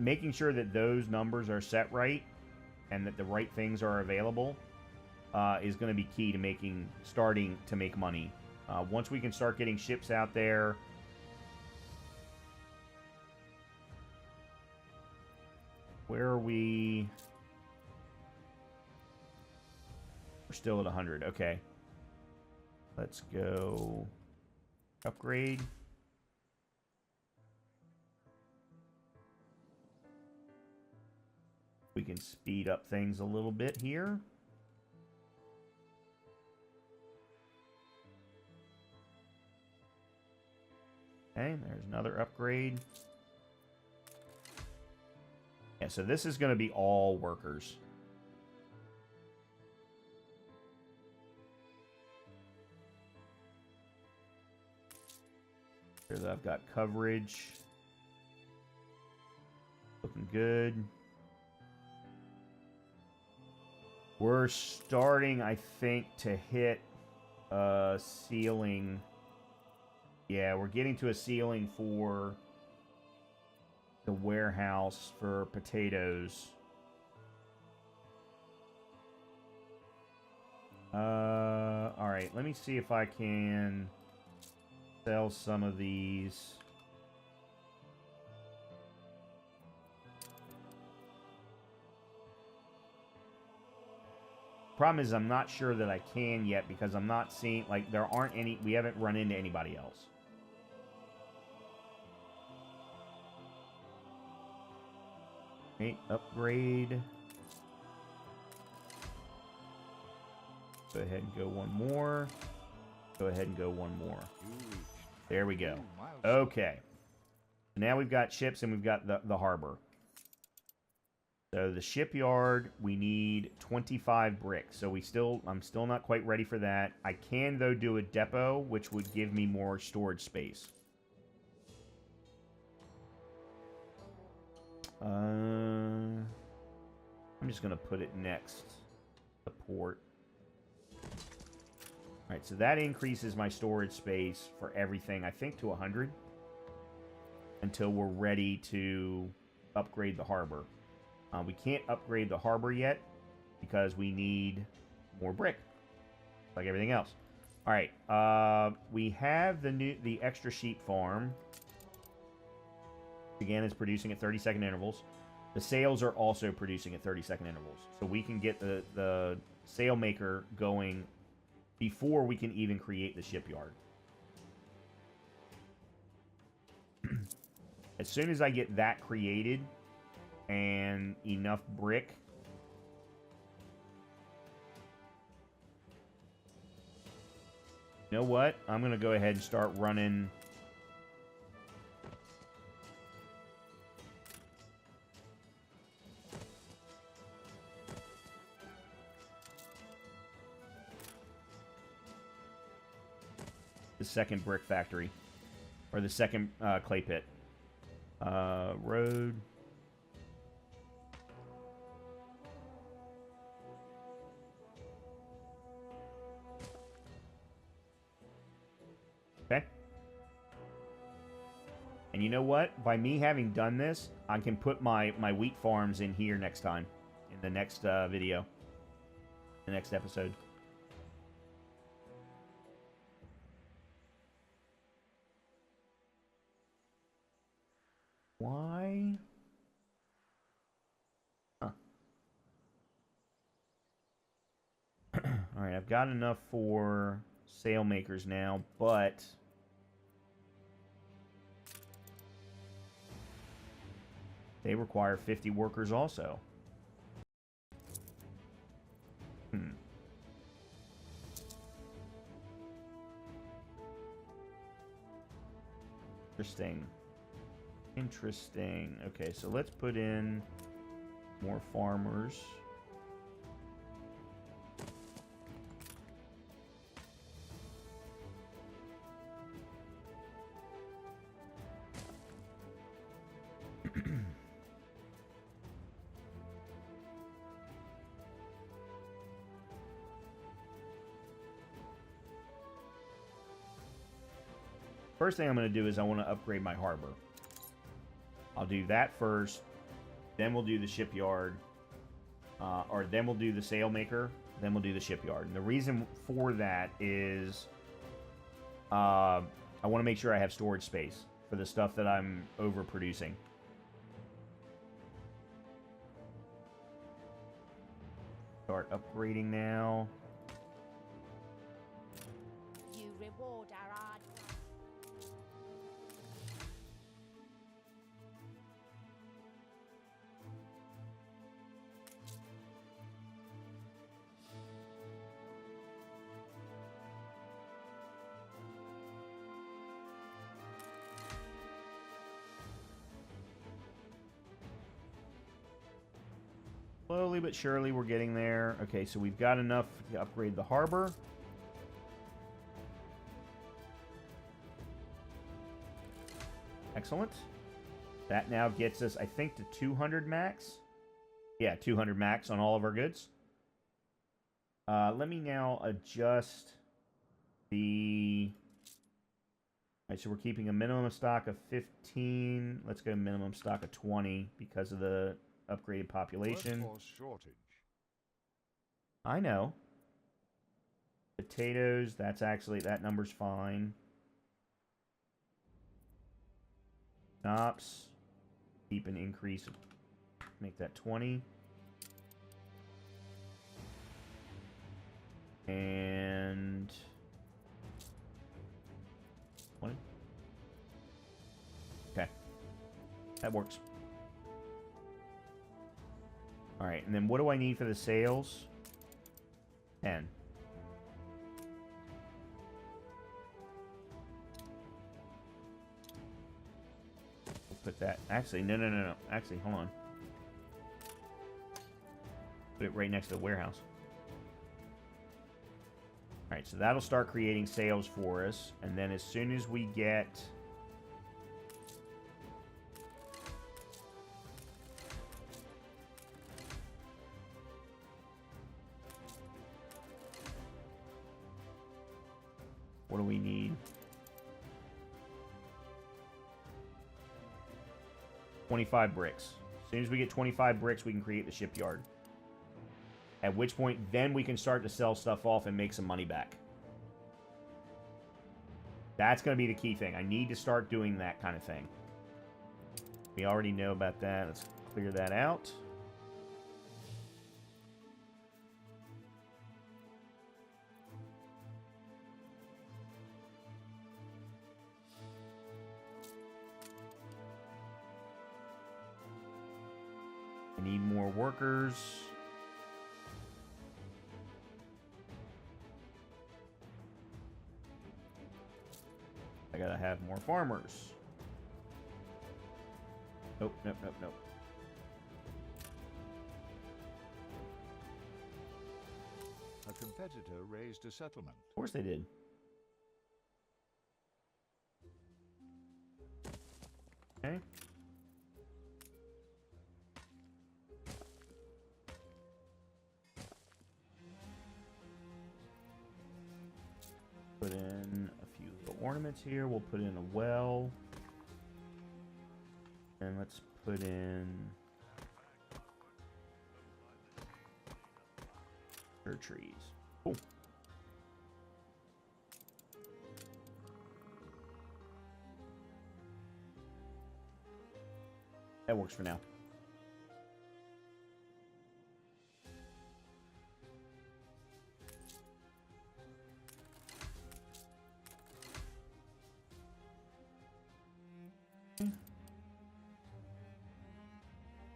Making sure that those numbers are set right and that the right things are available is going to be key to starting to make money. Once we can start getting ships out there, where are we? We're still at 100. Okay. Let's go upgrade. We can speed up things a little bit here. Okay, there's another upgrade. Yeah, so this is going to be all workers. Here that I've got coverage. Looking good. We're starting, I think, to hit a ceiling. Yeah, we're getting to a ceiling for the warehouse for potatoes. Alright, let me see if I can sell some of these. Problem is, I'm not sure that I can yet because I'm not seeing, like, there aren't any, we haven't run into anybody else. Okay, upgrade. Go ahead and go one more. Go ahead and go one more. There we go. Okay. Now we've got ships and we've got the harbor. So the shipyard, we need 25 bricks. So I'm still not quite ready for that. I can, though, do a depot, which would give me more storage space. I'm just going to put it next to the port. Alright, so that increases my storage space for everything, I think, to 100. Until we're ready to upgrade the harbor. We can't upgrade the harbor yet because we need more brick, like everything else. All right, we have the extra sheep farm. Again, it's producing at 30-second intervals. The sails are also producing at 30-second intervals, so we can get the sail maker going before we can even create the shipyard. As soon as I get that created and enough brick, you know what? I'm going to go ahead and start running the second brick factory, or the second clay pit. Road. Okay. And you know what? By me having done this, I can put my wheat farms in here next time, in the next video, the next episode. Why? Huh. Alright, I've got enough for sail makers now, but they require 50 workers also. Interesting. Interesting. Okay, so let's put in more farmers. First thing I'm going to do is I want to upgrade my harbor. I'll do that first, then we'll do the shipyard, or then we'll do the sail maker, then we'll do the shipyard. And the reason for that is I want to make sure I have storage space for the stuff that I'm overproducing. Start upgrading now. You reward our hard work. Slowly but surely we're getting there. Okay, so we've got enough to upgrade the harbor. Excellent. That now gets us, I think, to 200 max. Yeah, 200 max on all of our goods. Let me now adjust the... Alright, so we're keeping a minimum stock of 15. Let's go minimum stock of 20 because of the upgraded population. Workforce shortage. I know. Potatoes, that's actually, that number's fine. Hops, keep an increase, make that 20. And 20. Okay. That works. Alright, and then what do I need for the sales? 10. We'll put that... Actually, no. Actually, hold on. Put it right next to the warehouse. Alright, so that'll start creating sales for us. And then as soon as we get... What do we need? 25 bricks. As soon as we get 25 bricks, we can create the shipyard. At which point, then we can start to sell stuff off and make some money back. That's going to be the key thing. I need to start doing that kind of thing. We already know about that. Let's clear that out. I need more workers. I gotta have more farmers. Nope. A competitor raised a settlement. Of course they did. Okay. Put in a few little ornaments here. We'll put in a well. And let's put in fir trees. Cool. That works for now. I'm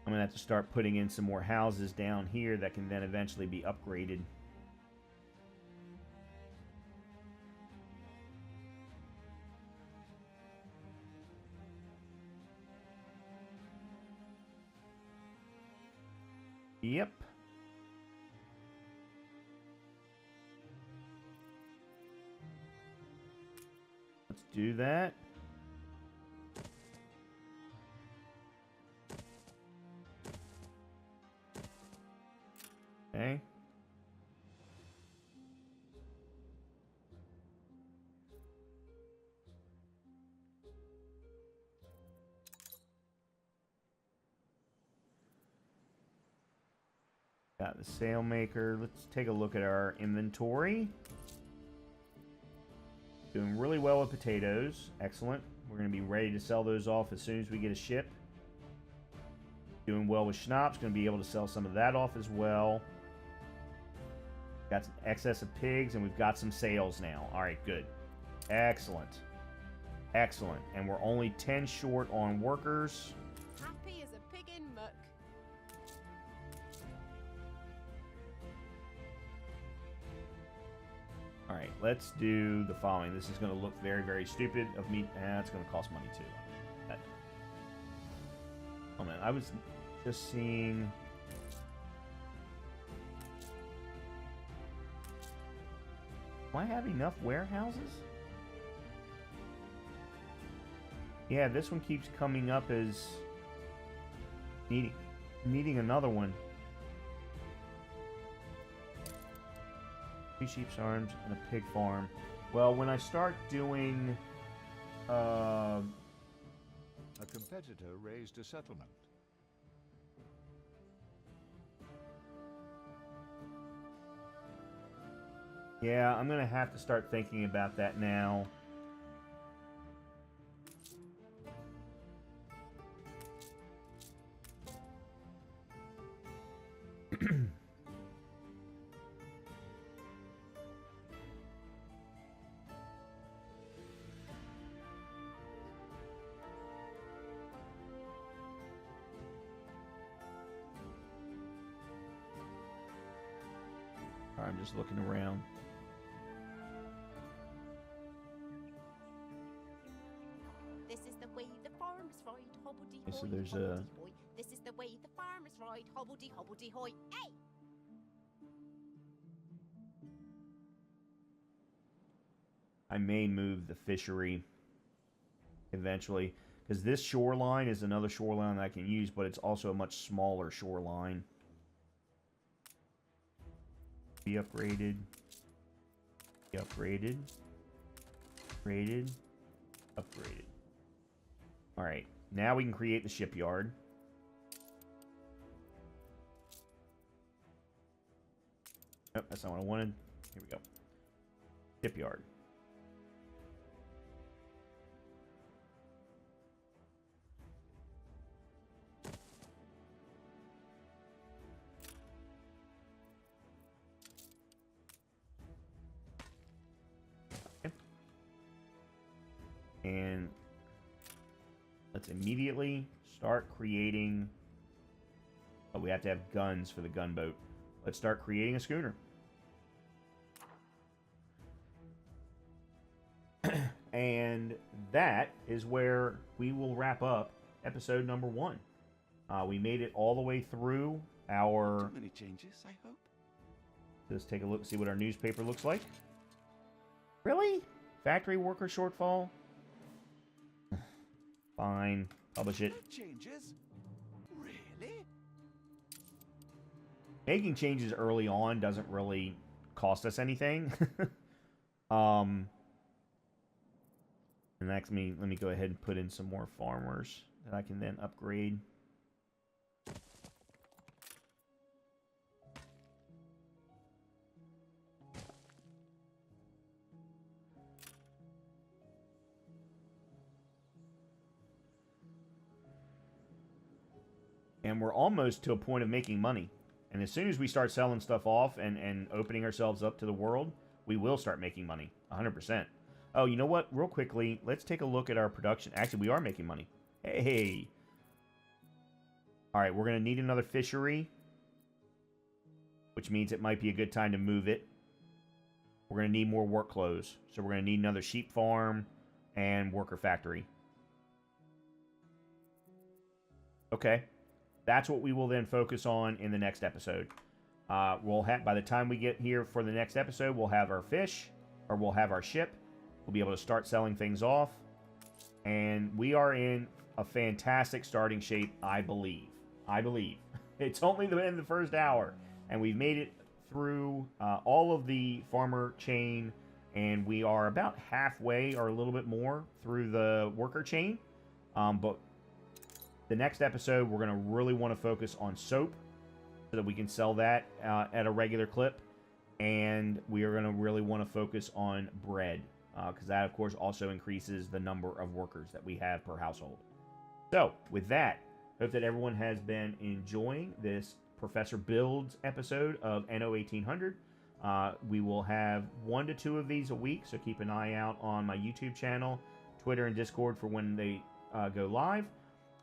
going to have to start putting in some more houses down here that can then eventually be upgraded. Yep. Let's do that. Okay. Got the sailmaker. Let's take a look at our inventory. Doing really well with potatoes. Excellent. We're going to be ready to sell those off as soon as we get a ship. Doing well with schnapps. Going to be able to sell some of that off as well. Got some excess of pigs, and we've got some sales now. All right, good. Excellent. Excellent. And we're only 10 short on workers. Happy as a pig in muck. All right, let's do the following. This is going to look very, very stupid of me. It's going to cost money, too. Oh, man, I was just seeing... Do I have enough warehouses? Yeah, this one keeps coming up as needing another one. 3 sheep's arms and a pig farm. Well, when I start doing A competitor raised a settlement. yeah, I'm gonna have to start thinking about that now. I'm just looking around. This is the way the farmers ride, hobbledy Okay, so hoy, there's hobbledy a- hoy. This is the way the farmers ride, hobbledy hobbledy hoy. Hey! I may move the fishery eventually, because this shoreline is another shoreline that I can use, but it's also a much smaller shoreline. Be upgraded. Be upgraded. Upgraded. Upgraded. Alright, now we can create the shipyard. Nope, that's not what I wanted. Here we go. Shipyard. And let's immediately start creating... Oh, we have to have guns for the gunboat. Let's start creating a schooner. And that is where we will wrap up episode number 1. We made it all the way through our... Too many changes, I hope. Let's take a look, see what our newspaper looks like. Really? Factory worker shortfall? Fine. Publish it. No changes? Really? Making changes early on doesn't really cost us anything. And let me go ahead and put in some more farmers that I can then upgrade. And we're almost to a point of making money. And as soon as we start selling stuff off and opening ourselves up to the world, we will start making money. 100%. Oh, you know what? Real quickly, let's take a look at our production. Actually, we are making money. Hey. All right, we're going to need another fishery, which means it might be a good time to move it. We're going to need more work clothes. So we're going to need another sheep farm and worker factory. Okay. That's what we will then focus on in the next episode. We'll have, by the time we get here for the next episode, we'll have our fish, or we'll have our ship. We'll be able to start selling things off. And we are in a fantastic starting shape, I believe. It's only in the first hour, and we've made it through all of the farmer chain, and we are about halfway or a little bit more through the worker chain. But the next episode, we're going to really want to focus on soap so that we can sell that at a regular clip, and we are going to really want to focus on bread because that, of course, also increases the number of workers that we have per household. So, with that, hope that everyone has been enjoying this Professor Builds episode of Anno 1800. We will have 1 to 2 of these a week, so keep an eye out on my YouTube channel, Twitter, and Discord for when they go live.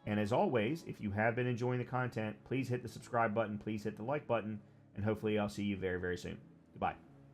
And as always, if you have been enjoying the content, please hit the subscribe button, please hit the like button, and hopefully I'll see you very, very soon. Goodbye.